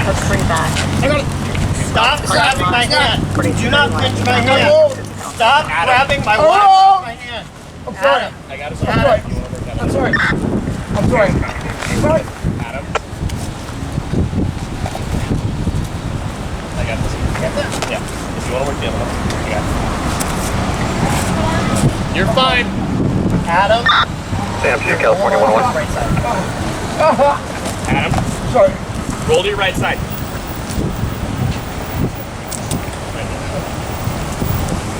Let's bring back. I got it. Stop grabbing my hand. Do not pinch my hand. Stop grabbing my watch with my hand. I'm sorry. I got it. I'm sorry. I'm sorry. Sorry. Adam. I got this. Yeah. If you want to work the other one, I got it. You're fine. Adam. Sam, to California 101. Right side. Adam. Sorry. Roll to your right side.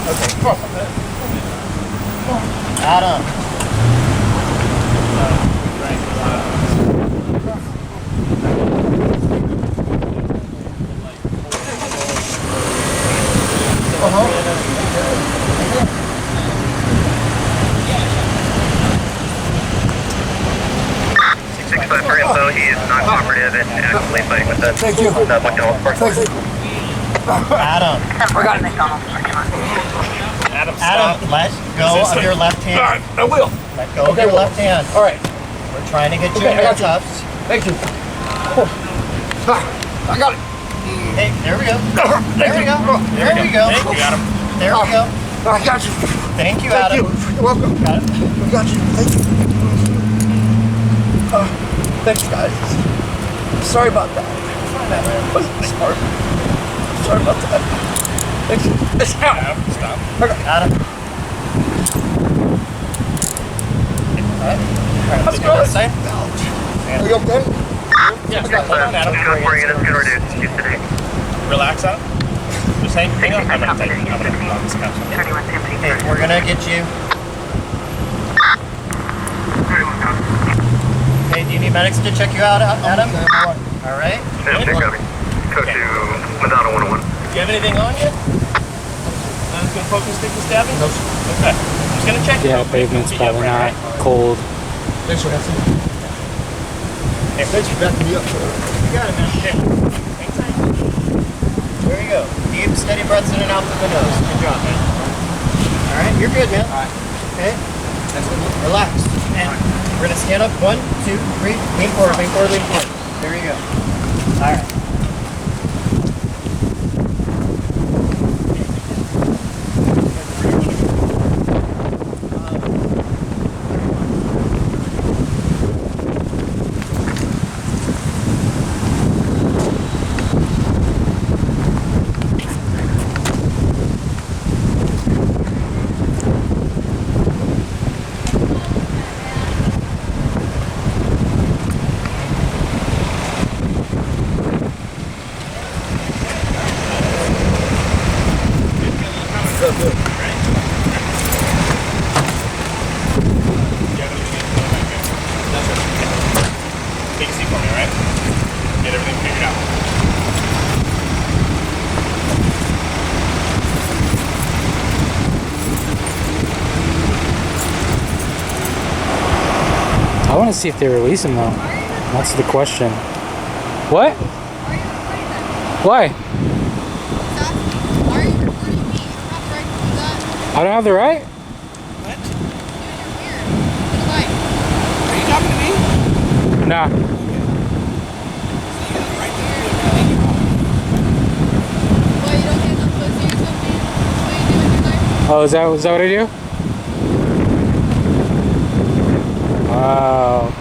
Okay. Adam. So he is not cooperative and actively fighting with us. Thank you. McDonald's Park. Thank you. Adam. We got a McDonald's. Adam, let go of your left hand. All right, I will. Let go of your left hand. All right. We're trying to get you in I your got you. cuffs. Thank you. I got it. Hey, there we go. There we go. There we go. Thank you, Adam. There we go. I got you. Thank you, Thank Adam. you. You're welcome. Got it. I got you. Thank you. Thanks, guys. Sorry about that. Wasn't smart. Sorry about that. Thanks. Adam, stop. Adam. Alright. Let's go. Are you okay? Yeah, hold on, Adam. Good for you. That's good reduce you today. Relax, Adam. Just hang on. I'm gonna take you. I'm gonna put on this couch. Okay, we're gonna get you. Hey, do you need medics to check you out, Adam? All right. Yeah, check out. Coach you Madonna 101. Do you have anything on you? Nothing's gonna poke and stick and stab you? Okay. I'm just gonna check you. Yeah, pavement's probably not cold. Thanks for having me. Hey, Thanks for backing me up. you got it, man. Okay. Hang tight. There you go. Deep, steady breaths in and out through the nose. Good job, man. All right, you're good, man. All right. Okay. Relax. And we're gonna stand up. 1, 2, 3. Lean forward, lean forward, lean forward. There you go. All right. Take a seat for me, all right? Get everything figured out. I want to see if they release him though. That's the question. What? Why? I don't have the right? Are you talking to me? Nah. Oh, is that what I do? Wow.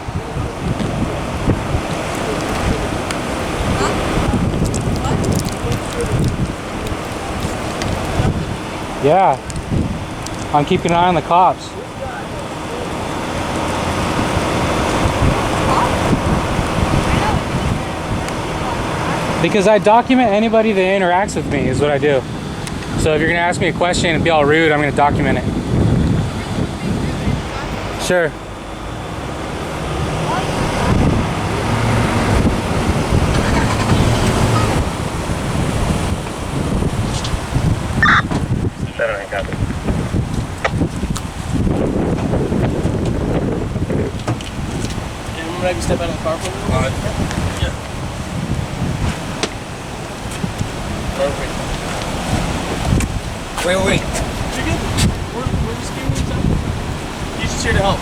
Yeah. I'm keeping an eye on the cops. Because I document anybody that interacts with me is what I do. So if you're gonna ask me a question and be all rude, I'm gonna document it. Sure. Maybe step out of the car for me? Yeah. Perfect. Wait. You're good. We're just giving you time. He's just here to help.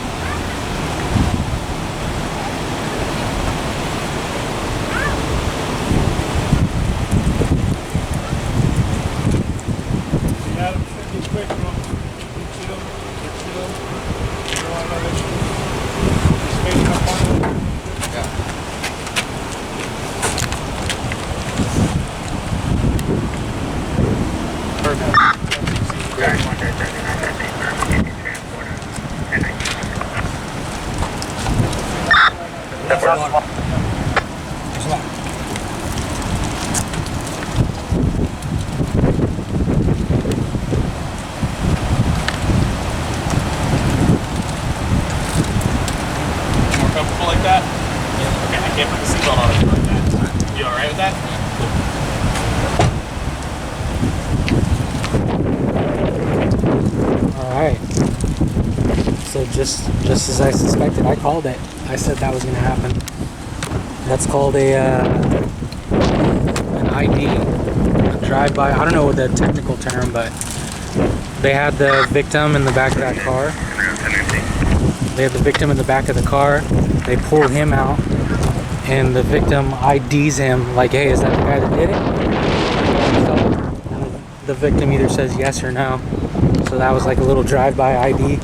bother me like that. You alright with that? Alright. So just as I suspected, I called it. I said that was going to happen. That's called an ID, a drive-by. I don't know the technical term, but they had the victim in the back of that car. They had the victim in the back of the car. They pull him out, and the victim IDs him like, hey, is that the guy that did it? So the victim either says yes or no. So that was like a little drive-by ID.